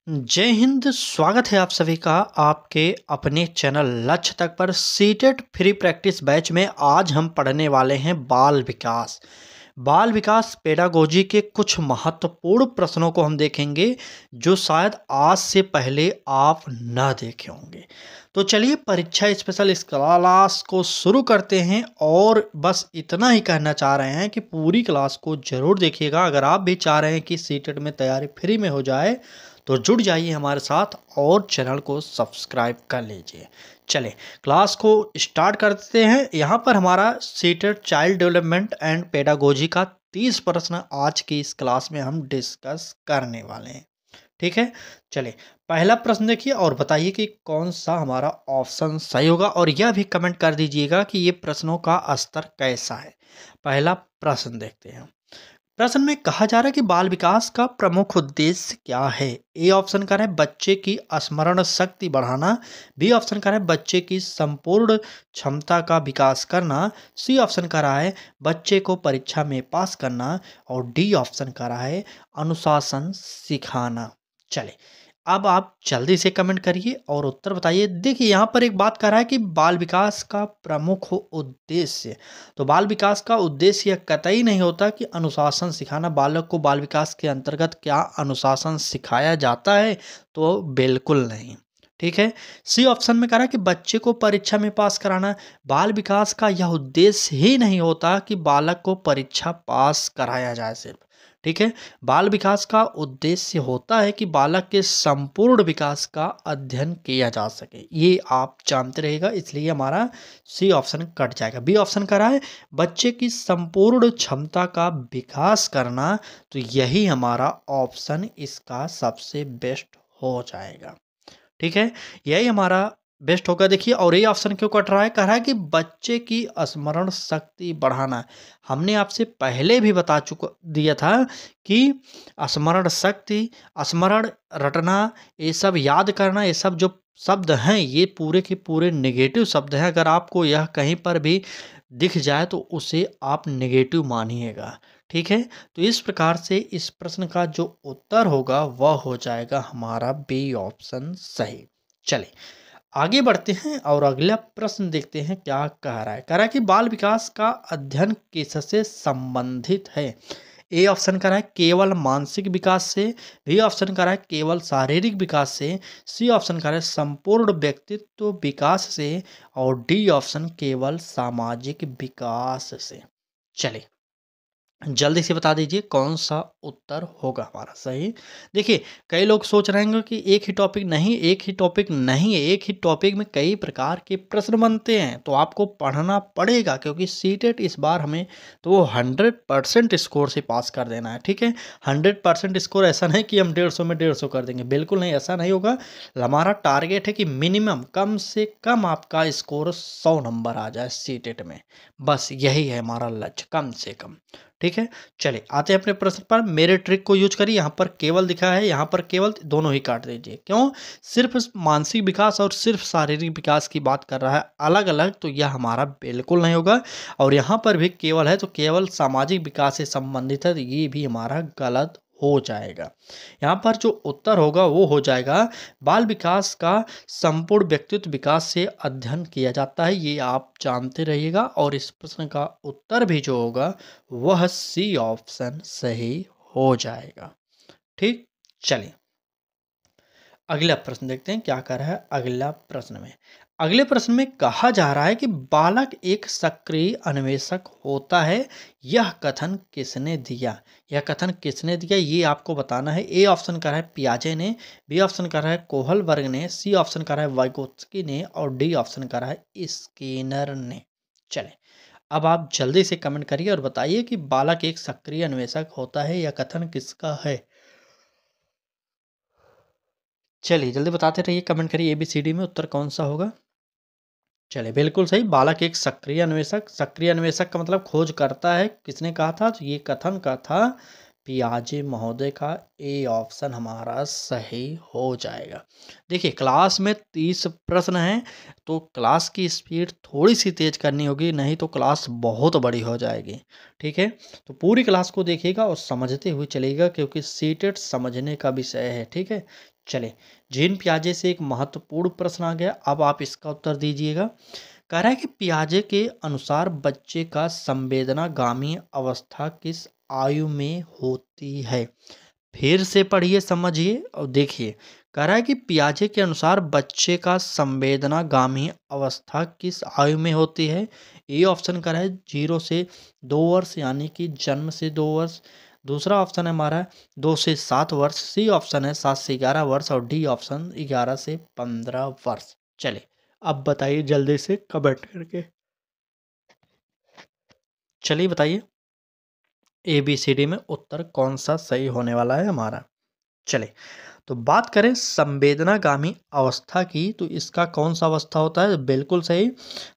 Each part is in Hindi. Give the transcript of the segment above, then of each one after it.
जय हिंद। स्वागत है आप सभी का आपके अपने चैनल लक्ष्य तक पर सीटेट फ्री प्रैक्टिस बैच में। आज हम पढ़ने वाले हैं बाल विकास पेडागोजी के कुछ महत्वपूर्ण प्रश्नों को हम देखेंगे जो शायद आज से पहले आप न देखे होंगे। तो चलिए परीक्षा स्पेशल इस क्लास को शुरू करते हैं और बस इतना ही कहना चाह रहे हैं कि पूरी क्लास को जरूर देखिएगा। अगर आप भी चाह रहे हैं कि सीटेट में तैयारी फ्री में हो जाए तो जुड़ जाइए हमारे साथ और चैनल को सब्सक्राइब कर लीजिए। चलें क्लास को स्टार्ट करते हैं। यहाँ पर हमारा CTET child development and pedagogy का 30 प्रश्न आज की इस क्लास में हम डिस्कस करने वाले हैं। ठीक है, चलिए पहला प्रश्न देखिए और बताइए कि कौन सा हमारा ऑप्शन सही होगा और यह भी कमेंट कर दीजिएगा कि ये प्रश्नों का स्तर कैसा है। पहला प्रश्न देखते हैं। प्रश्न में कहा जा रहा है कि बाल विकास का प्रमुख उद्देश्य क्या है। ए ऑप्शन का है बच्चे की स्मरण शक्ति बढ़ाना, बी ऑप्शन का है बच्चे की संपूर्ण क्षमता का विकास करना, सी ऑप्शन का रहा है बच्चे को परीक्षा में पास करना और डी ऑप्शन का रहा है अनुशासन सिखाना। चले अब आप जल्दी से कमेंट करिए और उत्तर बताइए। देखिए यहाँ पर एक बात कह रहा है कि बाल विकास का प्रमुख उद्देश्य, तो बाल विकास का उद्देश्य यह कतई नहीं होता कि अनुशासन सिखाना। बालक को बाल विकास के अंतर्गत क्या अनुशासन सिखाया जाता है? तो बिल्कुल नहीं। ठीक है, सी ऑप्शन में कह रहा है कि बच्चे को परीक्षा में पास कराना। बाल विकास का यह उद्देश्य ही नहीं होता कि बालक को परीक्षा पास कराया जाए सिर्फ। ठीक है, बाल विकास का उद्देश्य होता है कि बालक के संपूर्ण विकास का अध्ययन किया जा सके। ये आप जानते रहेगा, इसलिए हमारा सी ऑप्शन कट जाएगा। बी ऑप्शन का रहा है बच्चे की संपूर्ण क्षमता का विकास करना, तो यही हमारा ऑप्शन इसका सबसे बेस्ट हो जाएगा। ठीक है, यही हमारा बेस्ट होगा। देखिए और ये ऑप्शन क्यों कट रहा है? कह रहा है कि बच्चे की स्मरण शक्ति बढ़ाना। हमने आपसे पहले भी बता चुका दिया था कि स्मरण शक्ति, स्मरण रटना, ये सब याद करना, ये सब जो शब्द हैं ये पूरे के पूरे नेगेटिव शब्द हैं। अगर आपको यह कहीं पर भी दिख जाए तो उसे आप नेगेटिव मानिएगा। ठीक है, तो इस प्रकार से इस प्रश्न का जो उत्तर होगा वह हो जाएगा हमारा बी ऑप्शन सही। चलिए आगे बढ़ते हैं और अगला प्रश्न देखते हैं क्या कह रहा है। कह रहा है कि बाल विकास का अध्ययन किससे संबंधित है। ए ऑप्शन कह रहा है केवल मानसिक विकास से, बी ऑप्शन कह रहा है केवल शारीरिक विकास से, सी ऑप्शन कह रहा है संपूर्ण व्यक्तित्व विकास से और डी ऑप्शन केवल सामाजिक विकास से। चलिए जल्दी से बता दीजिए कौन सा उत्तर होगा हमारा सही। देखिए कई लोग सोच रहे होंगे कि एक ही टॉपिक नहीं है, एक ही टॉपिक में कई प्रकार के प्रश्न बनते हैं, तो आपको पढ़ना पड़ेगा क्योंकि सीटेट इस बार हमें तो 100% स्कोर से पास कर देना है। ठीक है, 100% स्कोर ऐसा नहीं कि हम 150 में 150 कर देंगे, बिल्कुल नहीं, ऐसा नहीं होगा। हमारा टारगेट है कि मिनिमम कम से कम आपका स्कोर 100 नंबर आ जाए सीटेट में, बस यही है हमारा लक्ष्य, कम से कम। ठीक है, चलिए आते हैं अपने प्रश्न पर। मेरे ट्रिक को यूज करिए। यहाँ पर केवल दिखा है, यहाँ पर केवल, दोनों ही काट दीजिए। क्यों? सिर्फ मानसिक विकास और सिर्फ शारीरिक विकास की बात कर रहा है अलग अलग, तो यह हमारा बिल्कुल नहीं होगा। और यहाँ पर भी केवल है तो केवल सामाजिक विकास से संबंधित है, तो ये भी हमारा गलत हो जाएगा। यहाँ पर जो उत्तर होगा वो हो जाएगा बाल विकास का संपूर्ण व्यक्तित्व विकास से अध्ययन किया जाता है। ये आप जानते रहिएगा और इस प्रश्न का उत्तर भी जो होगा वह सी ऑप्शन सही हो जाएगा। ठीक, चलिए अगला प्रश्न देखते हैं क्या कर रहा है अगला प्रश्न में। अगले प्रश्न में कहा जा रहा है कि बालक एक सक्रिय अन्वेषक होता है, यह कथन किसने दिया? यह कथन किसने दिया ये आपको बताना है। ए ऑप्शन कर रहा है पियाजे ने, बी ऑप्शन कर रहा है कोहलबर्ग ने, सी ऑप्शन कर रहा है वाइगोत्स्की ने और डी ऑप्शन कर रहा है स्किनर ने। चले अब आप जल्दी से कमेंट करिए और बताइए कि बालक एक सक्रिय अन्वेषक होता है, यह कथन किसका है। चलिए जल्दी बताते रहिए, कमेंट करिए ABCD में उत्तर कौन सा होगा। चलिए बिल्कुल सही, बालक एक सक्रिय अन्वेषक। सक्रिय अन्वेषक का मतलब खोज करता है। किसने कहा था? तो ये कथन का था पियाजे महोदय का। ए ऑप्शन हमारा सही हो जाएगा। देखिए क्लास में 30 प्रश्न हैं तो क्लास की स्पीड थोड़ी सी तेज करनी होगी, नहीं तो क्लास बहुत बड़ी हो जाएगी। ठीक है, तो पूरी क्लास को देखिएगा और समझते हुए चलिएगा क्योंकि सीटेट समझने का विषय है। ठीक है, चले, जीन पियाजे से एक महत्वपूर्ण प्रश्न आ गया, अब आप इसका उत्तर दीजिएगा। कह रहा है कि पियाजे के अनुसार बच्चे का संवेदनागामी अवस्था किस आयु में होती है? फिर से पढ़िए, समझिए और देखिए। कह रहा है कि पियाजे के अनुसार बच्चे का संवेदनागामी अवस्था किस आयु में होती है? ए ऑप्शन कह रहा है 0 से 2 वर्ष यानी कि जन्म से 2 वर्ष। दूसरा ऑप्शन है हमारा 2 से 7 वर्ष। सी ऑप्शन है 7 से 11 वर्ष और डी ऑप्शन 11 से 15 वर्ष। चलिए, अब बताइए जल्दी से कमेंट करके। चलिए बताइए, ए बी सी डी में उत्तर कौन सा सही होने वाला है हमारा। चले, तो बात करें संवेदनागामी अवस्था की, तो इसका कौन सा अवस्था होता है? बिल्कुल सही,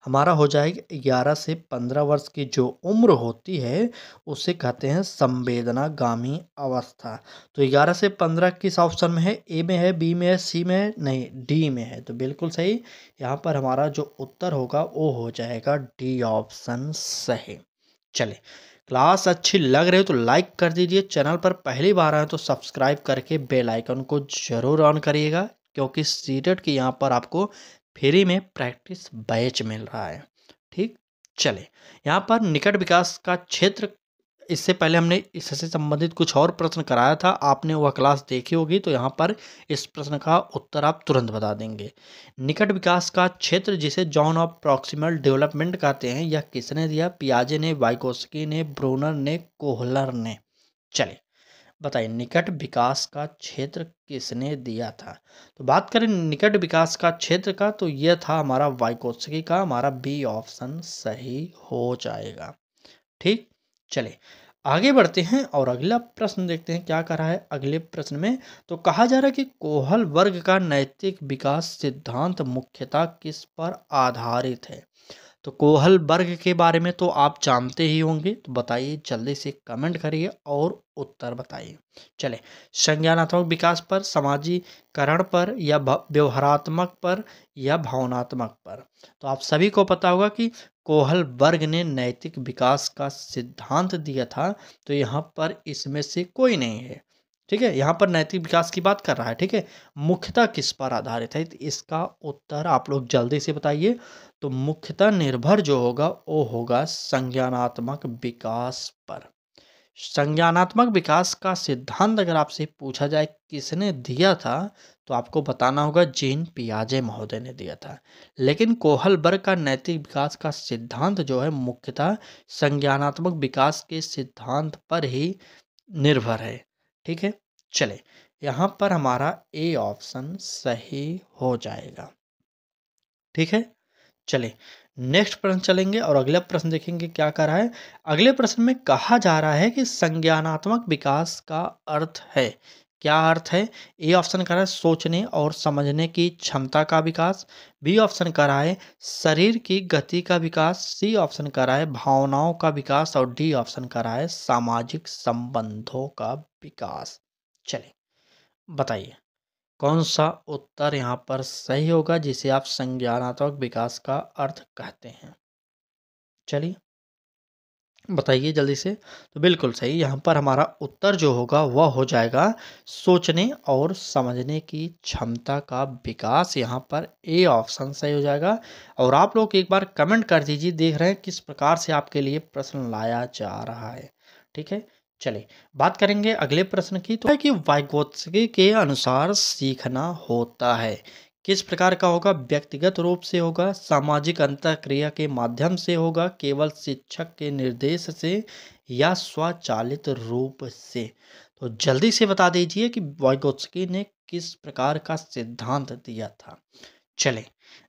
हमारा हो जाएगा 11 से 15 वर्ष की जो उम्र होती है उसे कहते हैं संवेदनागामी अवस्था। तो 11 से 15 किस ऑप्शन में है? ए में है, बी में है, सी में है, नहीं डी में है। तो बिल्कुल सही, यहाँ पर हमारा जो उत्तर होगा वो हो जाएगा डी ऑप्शन सही। चले, क्लास अच्छी लग रही हो तो लाइक कर दीजिए, चैनल पर पहली बार आए तो सब्सक्राइब करके बेल आइकन को जरूर ऑन करिएगा, क्योंकि सीटेट की यहाँ पर आपको फ्री में प्रैक्टिस बैच मिल रहा है। ठीक, चले, यहाँ पर निकट विकास का क्षेत्र, इससे पहले हमने इससे संबंधित कुछ और प्रश्न कराया था, आपने वह क्लास देखी होगी, तो यहाँ पर इस प्रश्न का उत्तर आप तुरंत बता देंगे। निकट विकास का क्षेत्र जिसे जोन ऑफ प्रॉक्सिमल डेवलपमेंट कहते हैं, यह किसने दिया? पियाजे ने, वाइगोत्स्की ने, ब्रूनर ने, कोहलर ने। चलिए बताइए, निकट विकास का क्षेत्र किसने दिया था? तो बात करें निकट विकास का क्षेत्र का, तो यह था हमारा वाइगोत्स्की का, हमारा बी ऑप्शन सही हो जाएगा। ठीक, चले आगे बढ़ते हैं और अगला प्रश्न देखते हैं क्या कहा है अगले प्रश्न में। तो कहा जा रहा है कि कोहल वर्ग का नैतिक विकास सिद्धांत मुख्यतः किस पर आधारित है? तो कोहल वर्ग के बारे में तो आप जानते ही होंगे, तो बताइए जल्दी से कमेंट करिए और उत्तर बताइए। चले, संज्ञानात्मक विकास पर, समाजीकरण पर, या व्यवहारात्मक पर, या भावनात्मक पर? तो आप सभी को पता होगा कि कोहल वर्ग ने नैतिक विकास का सिद्धांत दिया था, तो यहाँ पर इसमें से कोई नहीं है। ठीक है, यहाँ पर नैतिक विकास की बात कर रहा है। ठीक है, मुख्यतः किस पर आधारित है? तो इसका उत्तर आप लोग जल्दी से बताइए। तो मुख्यतः निर्भर जो होगा वो होगा संज्ञानात्मक विकास पर। संज्ञानात्मक विकास का सिद्धांत अगर आपसे पूछा जाए किसने दिया था, तो आपको बताना होगा जीन पियाजे महोदय ने दिया था। लेकिन कोहल वर्ग का नैतिक विकास का सिद्धांत जो है मुख्यतः संज्ञानात्मक विकास के सिद्धांत पर ही निर्भर है। ठीक है, चले, यहाँ पर हमारा ए ऑप्शन सही हो जाएगा। ठीक है, चलिए नेक्स्ट प्रश्न चलेंगे और अगला प्रश्न देखेंगे क्या कह रहा है। अगले प्रश्न में कहा जा रहा है कि संज्ञानात्मक विकास का अर्थ है, क्या अर्थ है? ए ऑप्शन कह रहा है सोचने और समझने की क्षमता का विकास। बी ऑप्शन कह रहा है शरीर की गति का विकास। सी ऑप्शन कह रहा है भावनाओं का विकास और डी ऑप्शन कह रहा है सामाजिक संबंधों का विकास। चलिए बताइए कौन सा उत्तर यहाँ पर सही होगा जिसे आप संज्ञानात्मक विकास का अर्थ कहते हैं? चलिए बताइए जल्दी से। तो बिल्कुल सही, यहाँ पर हमारा उत्तर जो होगा वह हो जाएगा सोचने और समझने की क्षमता का विकास। यहाँ पर ए ऑप्शन सही हो जाएगा। और आप लोग एक बार कमेंट कर दीजिए, देख रहे हैं किस प्रकार से आपके लिए प्रश्न लाया जा रहा है। ठीक है, चलिए बात करेंगे अगले प्रश्न की। तो है कि वाइगोत्स्की के अनुसार सीखना होता है किस प्रकार का होगा? व्यक्तिगत रूप से होगा, सामाजिक अंतःक्रिया के माध्यम से होगा, केवल शिक्षक के निर्देश से, या स्वचालित रूप से? तो जल्दी से बता दीजिए कि वाइगोत्स्की ने किस प्रकार का सिद्धांत दिया था। चलें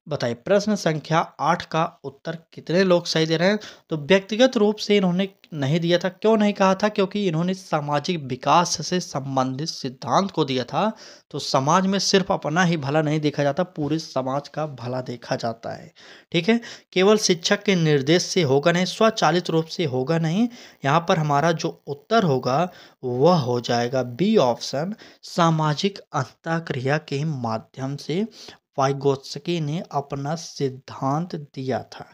बताइए, प्रश्न संख्या 8 का उत्तर कितने लोग सही दे रहे हैं? तो व्यक्तिगत रूप से इन्होंने नहीं दिया था। क्यों नहीं कहा था? क्योंकि इन्होंने सामाजिक विकास से संबंधित सिद्धांत को दिया था। तो समाज में सिर्फ अपना ही भला नहीं देखा जाता, पूरे समाज का भला देखा जाता है। ठीक है, केवल शिक्षक के निर्देश से होगा नहीं, स्वचालित रूप से होगा नहीं। यहाँ पर हमारा जो उत्तर होगा वह हो जाएगा बी ऑप्शन, सामाजिक अंतःक्रिया के माध्यम से वाइगोत्स्की ने अपना सिद्धांत दिया था।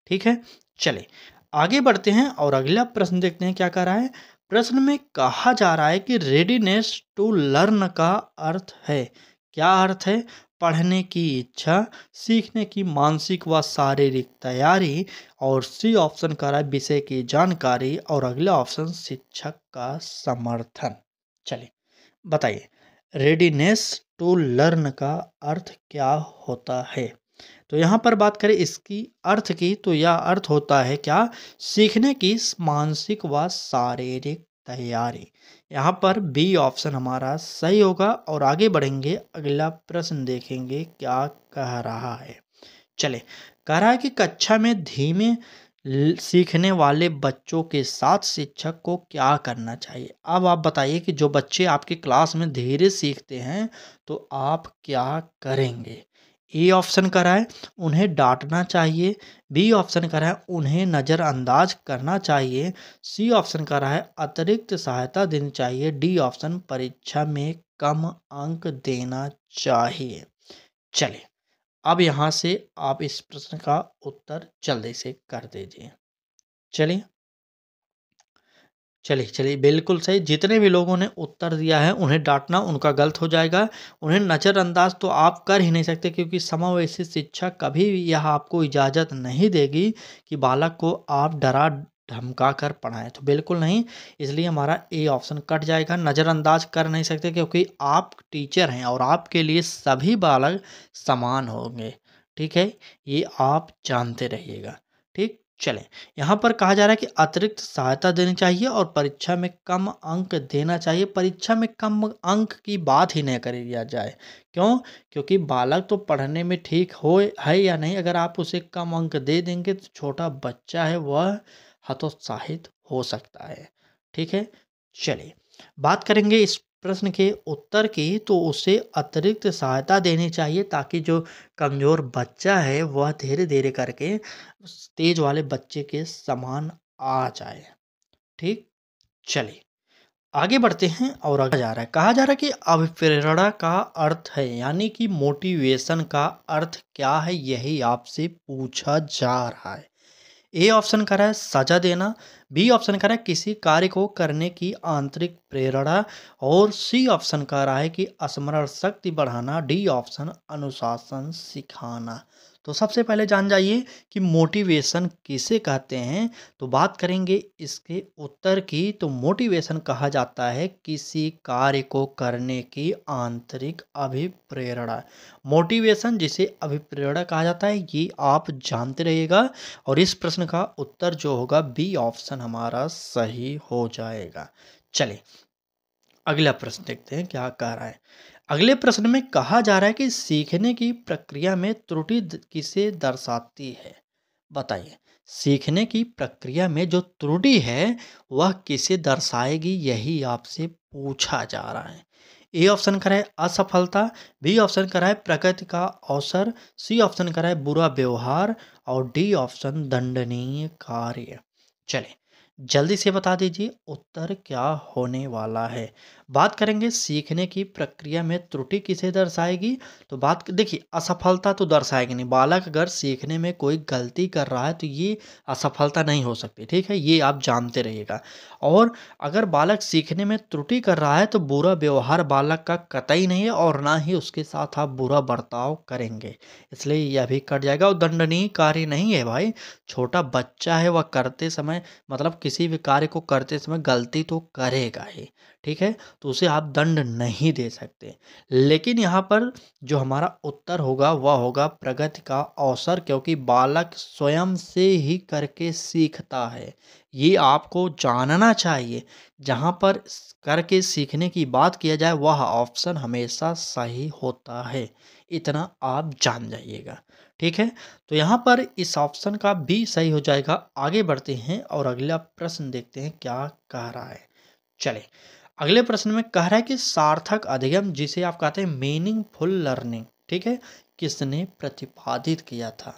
ठीक है, चलिए आगे बढ़ते हैं और अगला प्रश्न देखते हैं क्या कह रहा है। प्रश्न में कहा जा रहा है कि रेडीनेस टू लर्न का अर्थ है, क्या अर्थ है? पढ़ने की इच्छा, सीखने की मानसिक व शारीरिक तैयारी, और सी ऑप्शन कह रहा है विषय की जानकारी, और अगला ऑप्शन शिक्षक का समर्थन। चलिए बताइए, रेडीनेस टू लर्न का अर्थ क्या होता है? तो यहाँ पर बात करें इसकी अर्थ की, तो यह अर्थ होता है क्या? सीखने की मानसिक व शारीरिक तैयारी। यहाँ पर बी ऑप्शन हमारा सही होगा। और आगे बढ़ेंगे, अगला प्रश्न देखेंगे क्या कह रहा है। चले, कह रहा है कि कक्षा में धीमे सीखने वाले बच्चों के साथ शिक्षक को क्या करना चाहिए। अब आप बताइए कि जो बच्चे आपकी क्लास में धीरे सीखते हैं तो आप क्या करेंगे? ए ऑप्शन करा है उन्हें डांटना चाहिए, बी ऑप्शन करा है उन्हें नज़रअंदाज करना चाहिए, सी ऑप्शन करा है अतिरिक्त सहायता देनी चाहिए, डी ऑप्शन परीक्षा में कम अंक देना चाहिए। चलिए, अब यहाँ से आप इस प्रश्न का उत्तर जल्दी से कर दीजिए। चलिए चलिए चलिए, बिल्कुल सही। जितने भी लोगों ने उत्तर दिया है उन्हें डांटना उनका गलत हो जाएगा। उन्हें नज़रअंदाज तो आप कर ही नहीं सकते, क्योंकि समावेशी शिक्षा कभी भी यह आपको इजाज़त नहीं देगी कि बालक को आप डरा धमका कर पढ़ाएं। तो बिल्कुल नहीं, इसलिए हमारा ए ऑप्शन कट जाएगा। नज़रअंदाज कर नहीं सकते क्योंकि आप टीचर हैं और आपके लिए सभी बालक समान होंगे। ठीक है, ये आप जानते रहिएगा। ठीक, चलें। यहाँ पर कहा जा रहा है कि अतिरिक्त सहायता देनी चाहिए और परीक्षा में कम अंक देना चाहिए। परीक्षा में कम अंक की बात ही नहीं करी जाए। क्यों? क्योंकि बालक तो पढ़ने में ठीक हो है या नहीं, अगर आप उसे कम अंक दे देंगे तो छोटा बच्चा है वह हतोत्साहित हो सकता है। ठीक है, चलिए बात करेंगे इस प्रश्न के उत्तर की। तो उसे अतिरिक्त सहायता देनी चाहिए ताकि जो कमज़ोर बच्चा है वह धीरे धीरे करके तेज वाले बच्चे के समान आ जाए। ठीक, चलिए आगे बढ़ते हैं। और आगे जा रहा है, कहा जा रहा है कि अभिप्रेरणा का अर्थ है, यानी कि मोटिवेशन का अर्थ क्या है, यही आपसे पूछा जा रहा है। ए ऑप्शन करा है सजा देना, बी ऑप्शन करा है किसी कार्य को करने की आंतरिक प्रेरणा, और सी ऑप्शन कह रहा है कि स्मरण शक्ति बढ़ाना, डी ऑप्शन अनुशासन सिखाना। तो सबसे पहले जान जाइए कि मोटिवेशन किसे कहते हैं। तो बात करेंगे इसके उत्तर की। तो मोटिवेशन कहा जाता है किसी कार्य को करने की आंतरिक अभिप्रेरणा। मोटिवेशन जिसे अभिप्रेरणा कहा जाता है, ये आप जानते रहिएगा। और इस प्रश्न का उत्तर जो होगा बी ऑप्शन हमारा सही हो जाएगा। चलिए अगला प्रश्न देखते हैं क्या कह रहा है। अगले प्रश्न में कहा जा रहा है कि सीखने की प्रक्रिया में त्रुटि किसे दर्शाती है। बताइए, सीखने की प्रक्रिया में जो त्रुटि है वह किसे दर्शाएगी, यही आपसे पूछा जा रहा है। ए ऑप्शन कराए असफलता, बी ऑप्शन कराए प्रगति का अवसर, सी ऑप्शन कराए बुरा व्यवहार, और डी ऑप्शन दंडनीय कार्य। चलिए जल्दी से बता दीजिए उत्तर क्या होने वाला है। बात करेंगे सीखने की प्रक्रिया में त्रुटि किसे दर्शाएगी। तो बात देखिए, असफलता तो दर्शाएगी नहीं। बालक अगर सीखने में कोई गलती कर रहा है तो ये असफलता नहीं हो सकती। ठीक है, ये आप जानते रहिएगा। और अगर बालक सीखने में त्रुटि कर रहा है तो बुरा व्यवहार बालक का कतई नहीं है, और ना ही उसके साथ आप बुरा बर्ताव करेंगे, इसलिए यह भी कट जाएगा। और दंडनीय कार्य नहीं है भाई, छोटा बच्चा है, वह करते समय मतलब किसी भी कार्य को करते समय गलती तो करेगा ही। ठीक है, तो उसे आप दंड नहीं दे सकते। लेकिन यहाँ पर जो हमारा उत्तर होगा वह होगा प्रगति का अवसर, क्योंकि बालक स्वयं से ही करके सीखता है, ये आपको जानना चाहिए। जहाँ पर करके सीखने की बात किया जाए वह ऑप्शन हमेशा सही होता है, इतना आप जान जाइएगा। ठीक है, तो यहाँ पर इस ऑप्शन का भी सही हो जाएगा। आगे बढ़ते हैं और अगला प्रश्न देखते हैं क्या कह रहा है। चले, अगले प्रश्न में कह रहा है कि सार्थक अधिगम जिसे आप कहते हैं मीनिंगफुल लर्निंग, ठीक है, किसने प्रतिपादित किया था।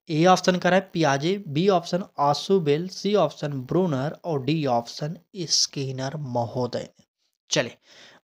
ए ऑप्शन कह रहा है पियाजे, B option Ausubel, C option Bruner, और डी ऑप्शन स्किनर महोदय ने। चले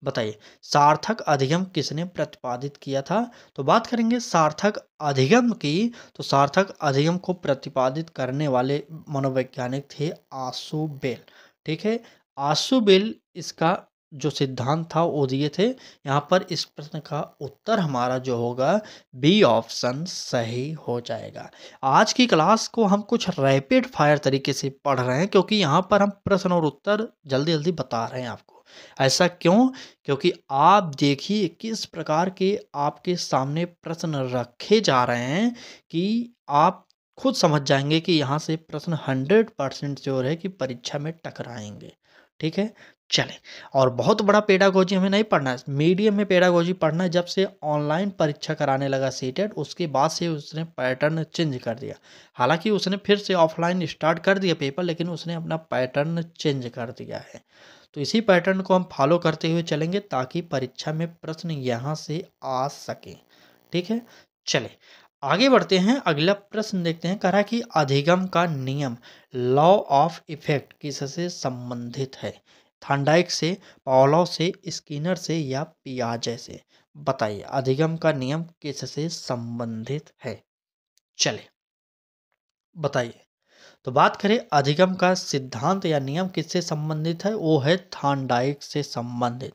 बताइए, सार्थक अधिगम किसने प्रतिपादित किया था। तो बात करेंगे सार्थक अधिगम की। तो सार्थक अधिगम को प्रतिपादित करने वाले मनोवैज्ञानिक थे आशुबेल। ठीक है, आशुबेल इसका जो सिद्धांत था वो दिए थे। यहाँ पर इस प्रश्न का उत्तर हमारा जो होगा बी ऑप्शन सही हो जाएगा। आज की क्लास को हम कुछ रैपिड फायर तरीके से पढ़ रहे हैं, क्योंकि यहाँ पर हम प्रश्न और उत्तर जल्दी जल्दी बता रहे हैं आपको। ऐसा क्यों? क्योंकि आप देखिए किस प्रकार के आपके सामने प्रश्न रखे जा रहे हैं कि आप खुद समझ जाएंगे कि यहाँ से प्रश्न 100% श्योर है कि परीक्षा में टकराएंगे। ठीक है, चलें। और बहुत बड़ा पेडागोजी हमें नहीं पढ़ना है, मीडियम में पेडागोजी पढ़ना है। जब से ऑनलाइन परीक्षा कराने लगा सीटेट, उसके बाद से उसने पैटर्न चेंज कर दिया। हालांकि उसने फिर से ऑफलाइन स्टार्ट कर दिया पेपर, लेकिन उसने अपना पैटर्न चेंज कर दिया है। तो इसी पैटर्न को हम फॉलो करते हुए चलेंगे ताकि परीक्षा में प्रश्न यहाँ से आ सकें। ठीक है, चलें आगे बढ़ते हैं। अगला प्रश्न देखते हैं। कह रहा है कि अधिगम का नियम, लॉ ऑफ इफेक्ट, किससे संबंधित है? थॉर्नडाइक से, पावलोव से, स्किनर से या पियाजे से? बताइए अधिगम का नियम किससे संबंधित है? चले बताइए। तो बात करें अधिगम का सिद्धांत या नियम किससे संबंधित है, वो है थॉर्नडाइक से संबंधित।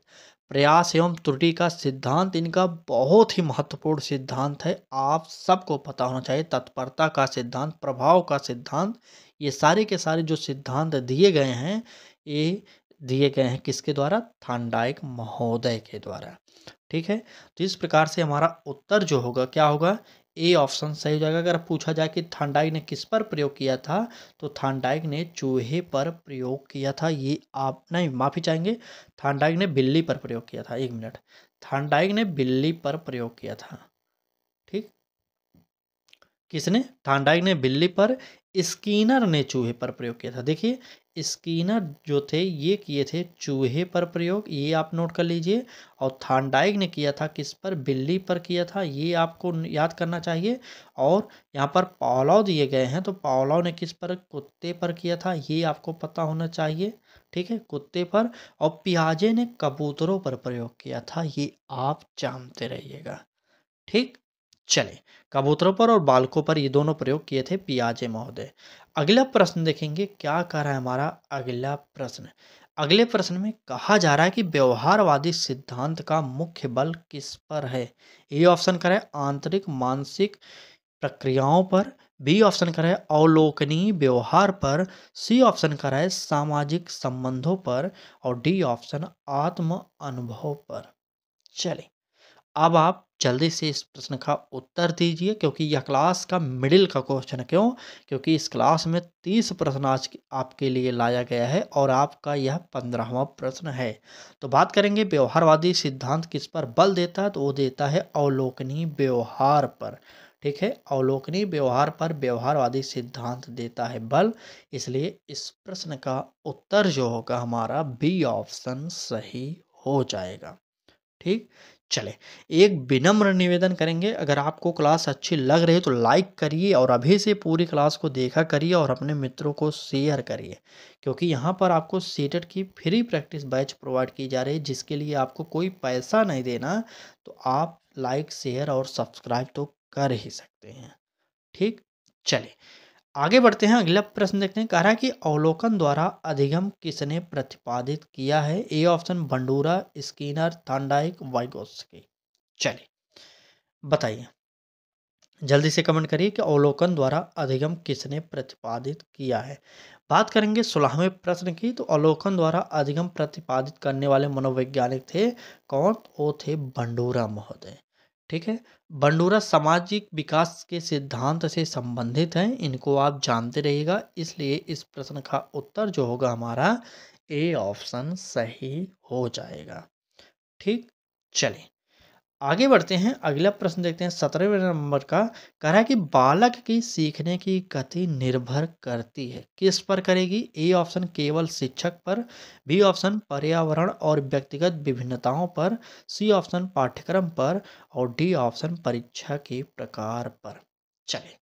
प्रयास एवं त्रुटि का सिद्धांत इनका बहुत ही महत्वपूर्ण सिद्धांत है, आप सबको पता होना चाहिए। तत्परता का सिद्धांत, प्रभाव का सिद्धांत, ये सारे के सारे जो सिद्धांत दिए गए हैं, ये दिए गए हैं किसके द्वारा? थॉर्नडाइक महोदय के द्वारा। ठीक है, तो इस प्रकार से हमारा उत्तर जो होगा क्या होगा? ए ऑप्शन सही हो जाएगा। अगर पूछा जाए कि थॉर्नडाइक ने किस पर प्रयोग किया था, तो थॉर्नडाइक ने चूहे पर प्रयोग किया था। ये आप नहीं, माफ़ी चाहेंगे, थॉर्नडाइक ने बिल्ली पर प्रयोग किया था। 1 मिनट, थॉर्नडाइक ने बिल्ली पर प्रयोग किया था। ठीक, किसने? थॉर्नडाइक ने बिल्ली पर, स्किनर ने चूहे पर प्रयोग किया था। देखिए स्किनर जो थे ये किए थे चूहे पर प्रयोग, ये आप नोट कर लीजिए। और थॉर्नडाइक ने किया था किस पर? बिल्ली पर किया था, ये आपको याद करना चाहिए। और यहाँ पर पावलोव दिए गए हैं, तो पावलोव ने किस पर? कुत्ते पर किया था, ये आपको पता होना चाहिए। ठीक है, कुत्ते पर। और पियाजे ने कबूतरों पर प्रयोग किया था, ये आप जानते रहिएगा। ठीक, चलें। कबूतरों पर और बालकों पर ये दोनों प्रयोग किए थे पियाजे महोदय। अगला प्रश्न देखेंगे क्या कह रहा है हमारा अगला प्रश्न। अगले प्रश्न में कहा जा रहा है कि व्यवहारवादी सिद्धांत का मुख्य बल किस पर है? ए ऑप्शन करें आंतरिक मानसिक प्रक्रियाओं पर, बी ऑप्शन करें अवलोकनीय व्यवहार पर, सी ऑप्शन करें सामाजिक संबंधों पर, और डी ऑप्शन आत्म अनुभव पर। चलें, अब आप जल्दी से इस प्रश्न का उत्तर दीजिए, क्योंकि यह क्लास का मिडिल का क्वेश्चन है। क्यों? क्योंकि इस क्लास में 30 प्रश्न आज आपके लिए लाया गया है और आपका यह 15वां प्रश्न है। तो बात करेंगे व्यवहारवादी सिद्धांत किस पर बल देता है, तो वो देता है अवलोकनीय व्यवहार पर। ठीक है, अवलोकनीय व्यवहार पर व्यवहारवादी सिद्धांत देता है बल, इसलिए इस प्रश्न का उत्तर जो होगा हमारा बी ऑप्शन सही हो जाएगा। ठीक, चले एक विनम्र निवेदन करेंगे, अगर आपको क्लास अच्छी लग रही है तो लाइक करिए और अभी से पूरी क्लास को देखा करिए और अपने मित्रों को शेयर करिए, क्योंकि यहाँ पर आपको सीटेट की फ्री प्रैक्टिस बैच प्रोवाइड की जा रही है, जिसके लिए आपको कोई पैसा नहीं देना। तो आप लाइक शेयर और सब्सक्राइब तो कर ही सकते हैं। ठीक, चले आगे बढ़ते हैं। अगला प्रश्न देखते हैं। कह रहा है कि अवलोकन द्वारा अधिगम किसने प्रतिपादित किया है? A option Bandura, Skinner, Thorndike, Vygotsky. चलिए बताइए, जल्दी से कमेंट करिए कि अवलोकन द्वारा अधिगम किसने प्रतिपादित किया है। बात करेंगे 16वें प्रश्न की, तो अवलोकन द्वारा अधिगम प्रतिपादित करने वाले मनोवैज्ञानिक थे कौन? वो थे बंडूरा महोदय। ठीक है, बंडूरा सामाजिक विकास के सिद्धांत से संबंधित हैं, इनको आप जानते रहिएगा। इसलिए इस प्रश्न का उत्तर जो होगा हमारा ए ऑप्शन सही हो जाएगा। ठीक, चलिए आगे बढ़ते हैं। अगला प्रश्न देखते हैं 17वें नंबर का। कह रहा है कि बालक की सीखने की गति निर्भर करती है किस पर करेगी? ए ऑप्शन केवल शिक्षक पर, बी ऑप्शन पर्यावरण और व्यक्तिगत विभिन्नताओं पर, सी ऑप्शन पाठ्यक्रम पर, और डी ऑप्शन परीक्षा के प्रकार पर। चले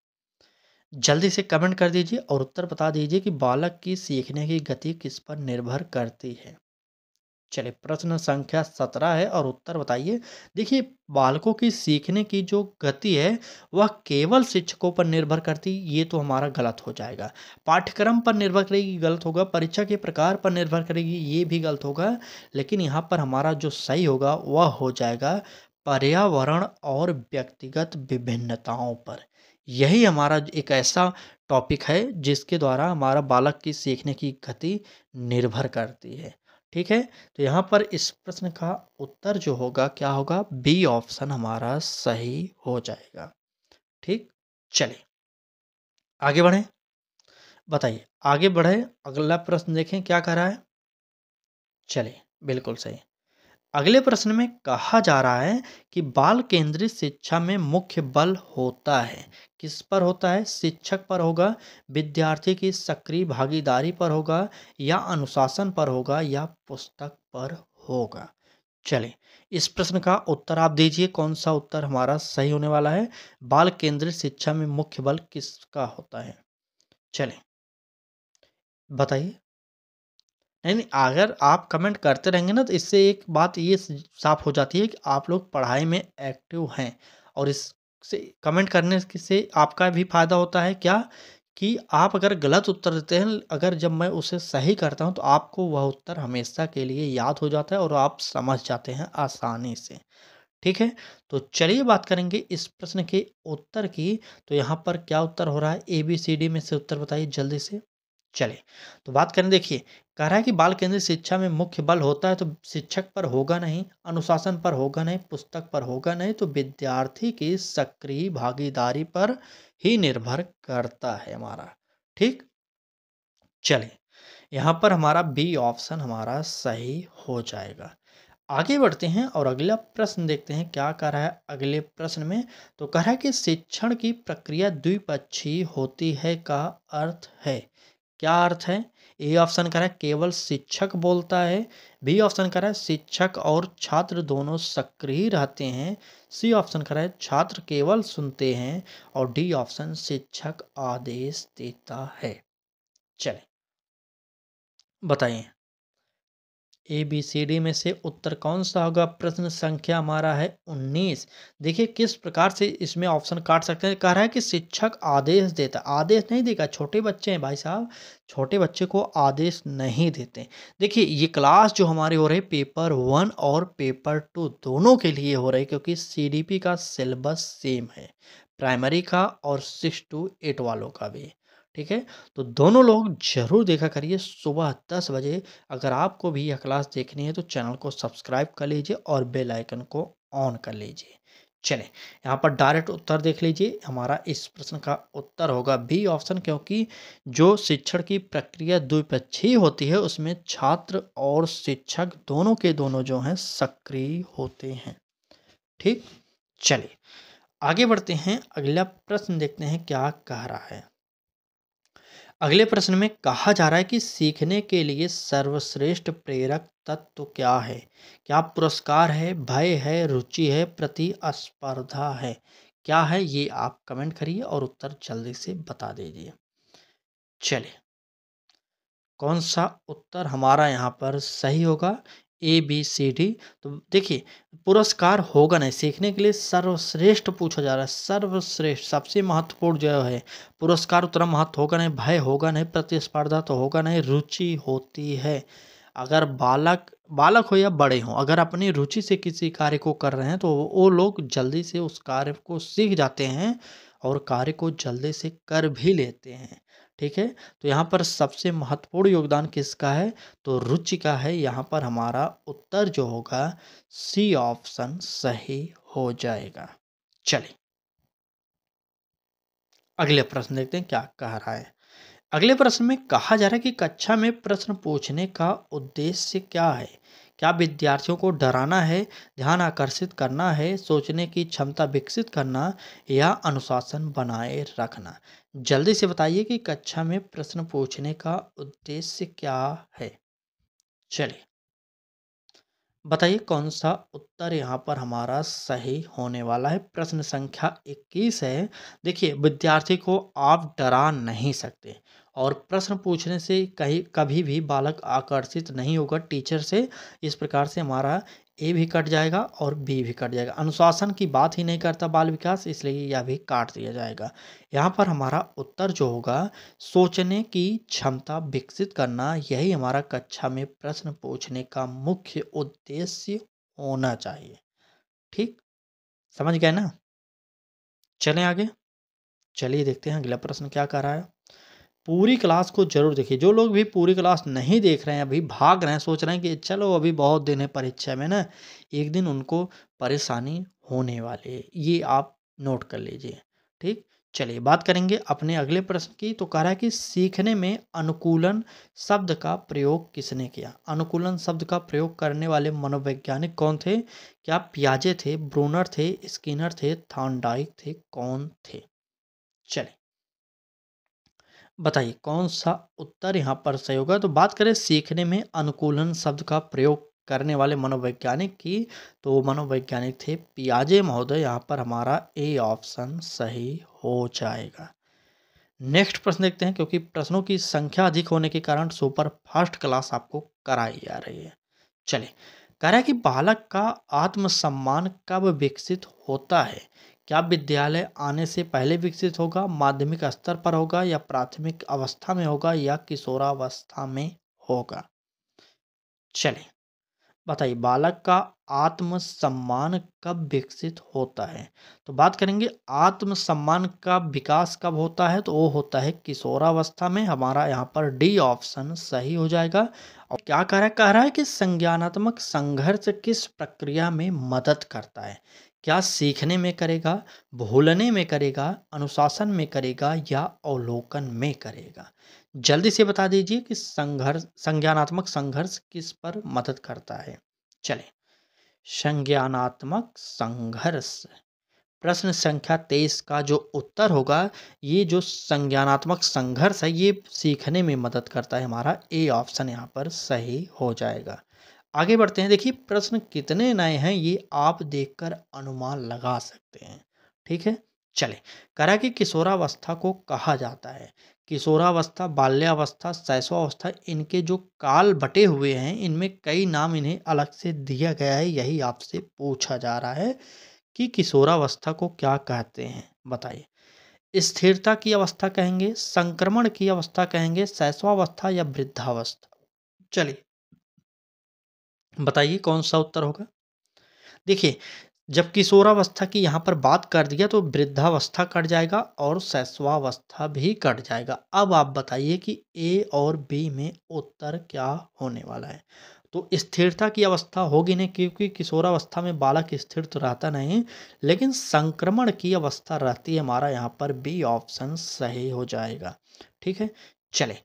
जल्दी से कमेंट कर दीजिए और उत्तर बता दीजिए कि बालक की सीखने की गति किस पर निर्भर करती है। चलिए प्रश्न संख्या 17 है और उत्तर बताइए। देखिए बालकों की सीखने की जो गति है वह केवल शिक्षकों पर निर्भर करती, ये तो हमारा गलत हो जाएगा। पाठ्यक्रम पर निर्भर करेगी, गलत होगा। परीक्षा के प्रकार पर निर्भर करेगी, ये भी गलत होगा। लेकिन यहाँ पर हमारा जो सही होगा वह हो जाएगा पर्यावरण और व्यक्तिगत विभिन्नताओं पर। यही हमारा एक ऐसा टॉपिक है जिसके द्वारा हमारा बालक की सीखने की गति निर्भर करती है। ठीक है, तो यहाँ पर इस प्रश्न का उत्तर जो होगा क्या होगा, बी ऑप्शन हमारा सही हो जाएगा। ठीक, चलिए आगे बढ़ें। बताइए आगे बढ़े, अगला प्रश्न देखें क्या कह रहा है। चलिए बिल्कुल सही। अगले प्रश्न में कहा जा रहा है कि बाल केंद्रित शिक्षा में मुख्य बल होता है, किस पर होता है, शिक्षक पर होगा, विद्यार्थी की सक्रिय भागीदारी पर होगा, या अनुशासन पर होगा, या पुस्तक पर होगा। चलिए इस प्रश्न का उत्तर आप दीजिए, कौन सा उत्तर हमारा सही होने वाला है। बाल केंद्रित शिक्षा में मुख्य बल किसका होता है। चलिए बताइए। नहीं नहीं, अगर आप कमेंट करते रहेंगे ना तो इससे एक बात ये साफ हो जाती है कि आप लोग पढ़ाई में एक्टिव हैं। और इससे कमेंट करने से आपका भी फायदा होता है क्या, कि आप अगर गलत उत्तर देते हैं, अगर जब मैं उसे सही करता हूं तो आपको वह उत्तर हमेशा के लिए याद हो जाता है और आप समझ जाते हैं आसानी से। ठीक है, तो चलिए बात करेंगे इस प्रश्न के उत्तर की। तो यहाँ पर क्या उत्तर हो रहा है, ए बी सी डी में से उत्तर बताइए जल्दी से। चलिए तो बात करें, देखिए कह रहा है कि बाल केंद्रित शिक्षा में मुख्य बल होता है, तो शिक्षक पर होगा नहीं, अनुशासन पर होगा नहीं, पुस्तक पर होगा नहीं, तो विद्यार्थी की सक्रिय भागीदारी पर ही निर्भर करता है हमारा। ठीक, चलिए यहाँ पर हमारा बी ऑप्शन हमारा सही हो जाएगा। आगे बढ़ते हैं और अगला प्रश्न देखते हैं क्या कह रहा है अगले प्रश्न में। तो कह रहा है कि शिक्षण की प्रक्रिया द्विपक्षीय होती है का अर्थ है, क्या अर्थ है। ए ऑप्शन कह रहा है केवल शिक्षक बोलता है, बी ऑप्शन कह रहा है शिक्षक और छात्र दोनों सक्रिय रहते हैं, सी ऑप्शन कह रहा है छात्र केवल सुनते हैं, और डी ऑप्शन शिक्षक आदेश देता है। चलिए बताइए ए बी सी डी में से उत्तर कौन सा होगा। प्रश्न संख्या हमारा है 19। देखिए किस प्रकार से इसमें ऑप्शन काट सकते हैं। कह रहा है कि शिक्षक आदेश देता, आदेश नहीं देगा, छोटे बच्चे हैं भाई साहब, छोटे बच्चे को आदेश नहीं देते। देखिए ये क्लास जो हमारी हो रही है पेपर 1 और पेपर 2 दोनों के लिए हो रही है, क्योंकि सी डी पी का सिलेबस सेम है, प्राइमरी का और 6 to 8 वालों का भी। ठीक है, तो दोनों लोग जरूर देखा करिए सुबह 10 बजे। अगर आपको भी यह क्लास देखनी है तो चैनल को सब्सक्राइब कर लीजिए और बेल आइकन को ऑन कर लीजिए। चलें यहाँ पर डायरेक्ट उत्तर देख लीजिए, हमारा इस प्रश्न का उत्तर होगा बी ऑप्शन, क्योंकि जो शिक्षण की प्रक्रिया द्विपक्षीय होती है उसमें छात्र और शिक्षक दोनों के दोनों जो हैं सक्रिय होते हैं। ठीक, चलिए आगे बढ़ते हैं, अगला प्रश्न देखते हैं क्या कह रहा है। अगले प्रश्न में कहा जा रहा है कि सीखने के लिए सर्वश्रेष्ठ प्रेरक तत्व क्या है। क्या पुरस्कार है, भय है, रुचि है, प्रतिस्पर्धा है। क्या है ये आप कमेंट करिए और उत्तर जल्दी से बता दीजिए। चलिए कौन सा उत्तर हमारा यहाँ पर सही होगा, ए बी सी डी। तो देखिए पुरस्कार होगा नहीं, सीखने के लिए सर्वश्रेष्ठ पूछा जा रहा है, सर्वश्रेष्ठ सबसे महत्वपूर्ण जो है, पुरस्कार उतना महत्व होगा नहीं, भय होगा नहीं, प्रतिस्पर्धा तो होगा नहीं, रुचि होती है। अगर बालक बालक हो या बड़े हों, अगर अपनी रुचि से किसी कार्य को कर रहे हैं तो वो लोग जल्दी से उस कार्य को सीख जाते हैं और कार्य को जल्दी से कर भी लेते हैं। ठीक है, तो यहाँ पर सबसे महत्वपूर्ण योगदान किसका है, तो रुचि का है। यहाँ पर हमारा उत्तर जो होगा सी ऑप्शन सही हो जाएगा। चलिए अगले प्रश्न देखते हैं क्या कह रहा है। अगले प्रश्न में कहा जा रहा है कि कक्षा में प्रश्न पूछने का उद्देश्य क्या है। क्या विद्यार्थियों को डराना है, ध्यान आकर्षित करना है, सोचने की क्षमता विकसित करना, या अनुशासन बनाए रखना। जल्दी से बताइए कि कक्षा में प्रश्न पूछने का उद्देश्य क्या है। चलिए बताइए कौन सा उत्तर यहाँ पर हमारा सही होने वाला है। प्रश्न संख्या 21 है। देखिए विद्यार्थी को आप डरा नहीं सकते, और प्रश्न पूछने से कहीं कभी भी बालक आकर्षित नहीं होगा टीचर से। इस प्रकार से हमारा ए भी कट जाएगा और बी भी कट जाएगा। अनुशासन की बात ही नहीं करता बाल विकास, इसलिए यह भी काट दिया जाएगा। यहाँ पर हमारा उत्तर जो होगा, सोचने की क्षमता विकसित करना, यही हमारा कक्षा में प्रश्न पूछने का मुख्य उद्देश्य होना चाहिए। ठीक, समझ गए ना? चलें आगे। चलिए देखते हैं अगला प्रश्न क्या कह रहा है। पूरी क्लास को जरूर देखिए। जो लोग भी पूरी क्लास नहीं देख रहे हैं, अभी भाग रहे हैं, सोच रहे हैं कि चलो अभी बहुत दिन है परीक्षा में ना, एक दिन उनको परेशानी होने वाली है, ये आप नोट कर लीजिए। ठीक, चलिए बात करेंगे अपने अगले प्रश्न की। तो कह रहा है कि सीखने में अनुकूलन शब्द का प्रयोग किसने किया? अनुकूलन शब्द का प्रयोग करने वाले मनोवैज्ञानिक कौन थे? क्या पियाजे थे, ब्रूनर थे, स्किनर थे, थॉर्नडाइक थे, कौन थे? चलिए बताइए कौन सा उत्तर यहाँ पर सही होगा। तो बात करें सीखने में अनुकूलन शब्द का प्रयोग करने वाले मनोवैज्ञानिक की, तो मनोवैज्ञानिक थे पियाजे महोदय। यहाँ पर हमारा ए ऑप्शन सही हो जाएगा। नेक्स्ट प्रश्न देखते हैं, क्योंकि प्रश्नों की संख्या अधिक होने के कारण सुपर फास्ट क्लास आपको कराई जा रही है। चलिए, कह रहा है कि बालक का आत्मसम्मान कब विकसित होता है? क्या विद्यालय आने से पहले विकसित होगा, माध्यमिक स्तर पर होगा, या प्राथमिक अवस्था में होगा, या किशोरावस्था में होगा? चलिए बताइए बालक का आत्मसम्मान कब विकसित होता है? तो बात करेंगे आत्मसम्मान का विकास कब होता है, तो वो होता है किशोरावस्था में। हमारा यहाँ पर डी ऑप्शन सही हो जाएगा। और क्या कह रहा है कि संज्ञानात्मक संघर्ष किस प्रक्रिया में मदद करता है? क्या सीखने में करेगा, भूलने में करेगा, अनुशासन में करेगा, या अवलोकन में करेगा? जल्दी से बता दीजिए कि संज्ञानात्मक संघर्ष किस पर मदद करता है। चलिए, संज्ञानात्मक संघर्ष, प्रश्न संख्या 23 का जो उत्तर होगा, ये जो संज्ञानात्मक संघर्ष है ये सीखने में मदद करता है। हमारा ए ऑप्शन यहाँ पर सही हो जाएगा। आगे बढ़ते हैं। देखिए प्रश्न कितने नए हैं ये आप देखकर अनुमान लगा सकते हैं। ठीक है, चले। करा कि किशोरावस्था को कहा जाता है, किशोरावस्था, बाल्यावस्था, शैशवावस्था, इनके जो काल बटे हुए हैं इनमें कई नाम इन्हें अलग से दिया गया है। यही आपसे पूछा जा रहा है कि किशोरावस्था को क्या कहते हैं, बताइए। स्थिरता की अवस्था कहेंगे, संक्रमण की अवस्था कहेंगे, शैशवावस्था, या वृद्धावस्था? चलिए बताइए कौन सा उत्तर होगा। देखिए, जब किशोरावस्था की यहाँ पर बात कर दिया तो वृद्धावस्था कट जाएगा और शैशवावस्था भी कट जाएगा। अब आप बताइए कि ए और बी में उत्तर क्या होने वाला है। तो स्थिरता की अवस्था होगी नहीं, क्योंकि किशोरावस्था में बालक स्थिर तो रहता नहीं, लेकिन संक्रमण की अवस्था रहती है। हमारा यहाँ पर बी ऑप्शन सही हो जाएगा। ठीक है, चले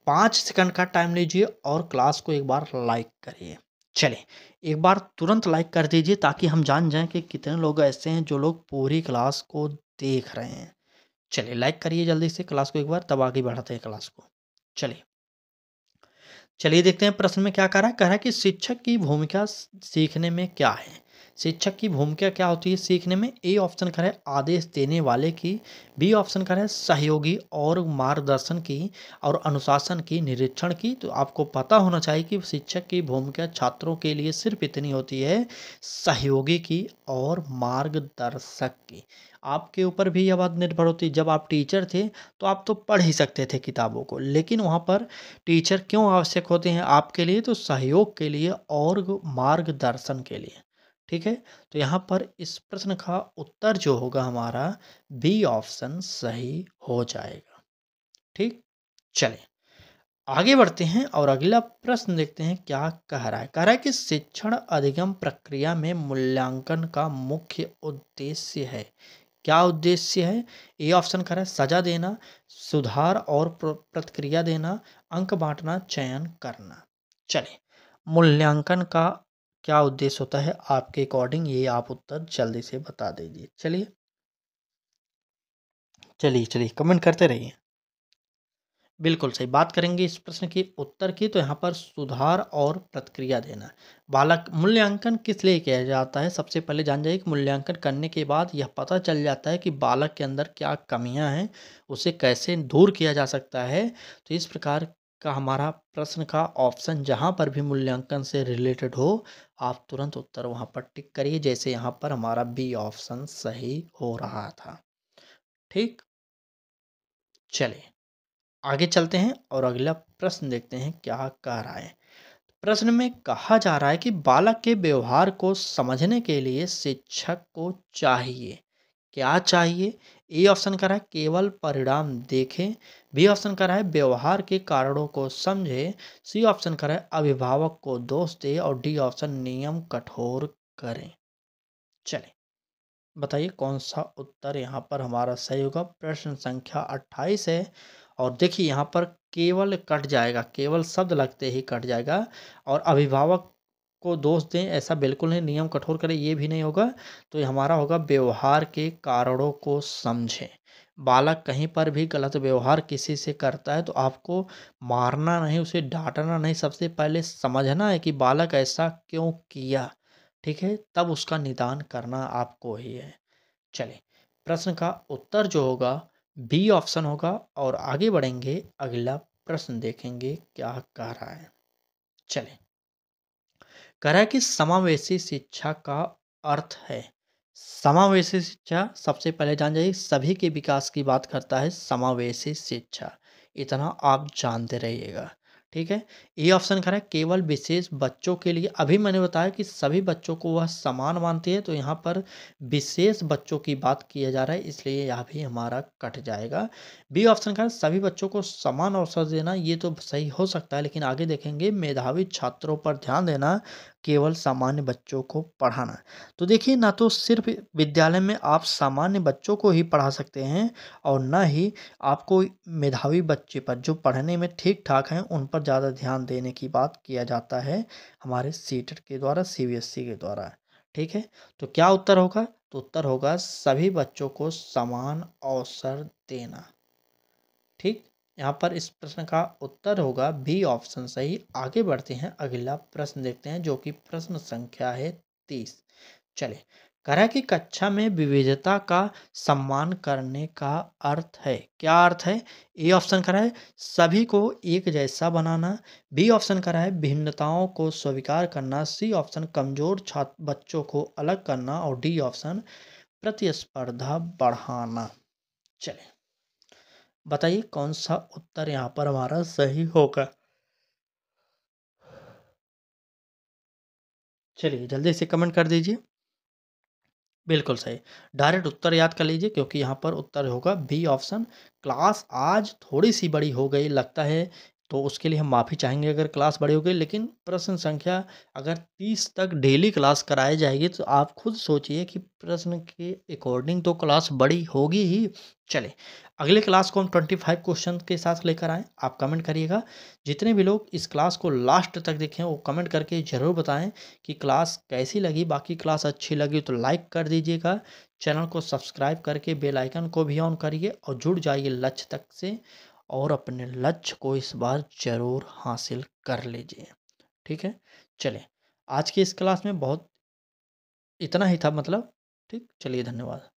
5 सेकंड का टाइम लीजिए और क्लास को एक बार लाइक करिए। चलिए एक बार तुरंत लाइक कर दीजिए ताकि हम जान जाएं कि कितने लोग ऐसे हैं जो लोग पूरी क्लास को देख रहे हैं। चलिए लाइक करिए जल्दी से क्लास को एक बार, तब आगे बढ़ाते हैं क्लास को। चलिए चलिए देखते हैं प्रश्न में क्या कह रहा है कि शिक्षक की भूमिका सीखने में क्या है। शिक्षक की भूमिका क्या होती है सीखने में? ए ऑप्शन कह रहा है आदेश देने वाले की, बी ऑप्शन कह रहा है सहयोगी और मार्गदर्शन की, और अनुशासन की, निरीक्षण की। तो आपको पता होना चाहिए कि शिक्षक की भूमिका छात्रों के लिए सिर्फ इतनी होती है, सहयोगी की और मार्गदर्शक की। आपके ऊपर भी यह बात निर्भर होती है। जब आप टीचर थे तो आप तो पढ़ ही सकते थे किताबों को, लेकिन वहाँ पर टीचर क्यों आवश्यक होते हैं आपके लिए? तो सहयोग के लिए और मार्गदर्शन के लिए। ठीक है, तो यहाँ पर इस प्रश्न का उत्तर जो होगा हमारा बी ऑप्शन सही हो जाएगा। ठीक, चलें आगे बढ़ते हैं और अगला प्रश्न देखते हैं क्या कह रहा है। कह रहा है कि शिक्षण अधिगम प्रक्रिया में मूल्यांकन का मुख्य उद्देश्य है। क्या उद्देश्य है? ए ऑप्शन कह रहा है सजा देना, सुधार और प्रतिक्रिया देना, अंक बांटना, चयन करना। चलिए मूल्यांकन का क्या उद्देश्य होता है आपके अकॉर्डिंग, ये आप उत्तर जल्दी से बता दीजिए। चलिए चलिए चलिए कमेंट करते रहिए। बिल्कुल सही। बात करेंगे इस प्रश्न के उत्तर की, तो यहाँ पर सुधार और प्रतिक्रिया देना। बालक मूल्यांकन किस लिए किया जाता है? सबसे पहले जान जाइए कि मूल्यांकन करने के बाद यह पता चल जाता है कि बालक के अंदर क्या कमियां हैं, उसे कैसे दूर किया जा सकता है। तो इस प्रकार का हमारा प्रश्न का ऑप्शन जहाँ पर भी मूल्यांकन से रिलेटेड हो, आप तुरंत उत्तर वहाँ पर टिक करिए। जैसे यहाँ पर हमारा बी ऑप्शन सही हो रहा था। ठीक, चलिए आगे चलते हैं और अगला प्रश्न देखते हैं क्या कह रहा है। प्रश्न में कहा जा रहा है कि बालक के व्यवहार को समझने के लिए शिक्षक को चाहिए, क्या चाहिए? ए ऑप्शन कर रहा है केवल परिणाम देखें, बी ऑप्शन कर रहा है व्यवहार के कारणों को समझे, सी ऑप्शन कर रहा है अभिभावक को दोष दे और डी ऑप्शन नियम कठोर करें। चलें, बताइए कौन सा उत्तर यहाँ पर हमारा सही होगा। प्रश्न संख्या 28 है और देखिए यहाँ पर केवल कट जाएगा, केवल शब्द लगते ही कट जाएगा। और अभिभावक को दोष दें ऐसा बिल्कुल नहीं, नियम कठोर करें ये भी नहीं होगा। तो ये हमारा होगा व्यवहार के कारणों को समझें। बालक कहीं पर भी गलत व्यवहार किसी से करता है तो आपको मारना नहीं, उसे डांटना नहीं, सबसे पहले समझना है कि बालक ऐसा क्यों किया। ठीक है, तब उसका निदान करना आपको ही है। चलें, प्रश्न का उत्तर जो होगा बी ऑप्शन होगा। और आगे बढ़ेंगे, अगला प्रश्न देखेंगे क्या कह रहा है। चलें, कह रहा है कि समावेशी शिक्षा का अर्थ है। समावेशी शिक्षा सबसे पहले जान जाइए, सभी के विकास की बात करता है समावेशी शिक्षा, इतना आप जानते रहिएगा। ठीक है, ये ऑप्शन करें केवल विशेष बच्चों के लिए। अभी मैंने बताया कि सभी बच्चों को वह समान मानती है, तो यहाँ पर विशेष बच्चों की बात किया जा रहा है, इसलिए यह भी हमारा कट जाएगा। बी ऑप्शन करें सभी बच्चों को समान अवसर देना, ये तो सही हो सकता है, लेकिन आगे देखेंगे मेधावी छात्रों पर ध्यान देना, केवल सामान्य बच्चों को पढ़ाना। तो देखिए, ना तो सिर्फ विद्यालय में आप सामान्य बच्चों को ही पढ़ा सकते हैं और ना ही आपको मेधावी बच्चे पर, जो पढ़ने में ठीक ठाक हैं, उन पर ज़्यादा ध्यान देने की बात किया जाता है हमारे सीटेट के द्वारा, सीबीएसई के द्वारा। ठीक है, तो क्या उत्तर होगा? तो उत्तर होगा सभी बच्चों को समान अवसर देना। ठीक, यहाँ पर इस प्रश्न का उत्तर होगा बी ऑप्शन सही। आगे बढ़ते हैं, अगला प्रश्न देखते हैं जो कि प्रश्न संख्या है 30। चले, कह रहा है कि कक्षा में विविधता का सम्मान करने का अर्थ है, क्या अर्थ है? ए ऑप्शन करा है सभी को एक जैसा बनाना, बी ऑप्शन करा है भिन्नताओं को स्वीकार करना, सी ऑप्शन कमजोर छात्र बच्चों को अलग करना और डी ऑप्शन प्रतिस्पर्धा बढ़ाना। चले, बताइए कौन सा उत्तर यहाँ पर हमारा सही होगा। चलिए जल्दी से कमेंट कर दीजिए। बिल्कुल सही। डायरेक्ट उत्तर याद कर लीजिए, क्योंकि यहाँ पर उत्तर होगा बी ऑप्शन। क्लास आज थोड़ी-सी बड़ी हो गई लगता है, तो उसके लिए हम माफ़ी चाहेंगे अगर क्लास बड़ी हो गई, लेकिन प्रश्न संख्या अगर 30 तक डेली क्लास कराई जाएगी, तो आप खुद सोचिए कि प्रश्न के अकॉर्डिंग तो क्लास बड़ी होगी ही। चलें, अगले क्लास को हम 25 क्वेश्चन के साथ लेकर आएँ, आप कमेंट करिएगा। जितने भी लोग इस क्लास को लास्ट तक देखें, वो कमेंट करके ज़रूर बताएँ कि क्लास कैसी लगी। बाकी क्लास अच्छी लगी तो लाइक कर दीजिएगा, चैनल को सब्सक्राइब करके बेल आइकन को भी ऑन करिए और जुड़ जाइए लक्ष्य तक से, और अपने लक्ष्य को इस बार ज़रूर हासिल कर लीजिए। ठीक है, चलें, आज की इस क्लास में बहुत इतना ही था मतलब। ठीक, चलिए धन्यवाद।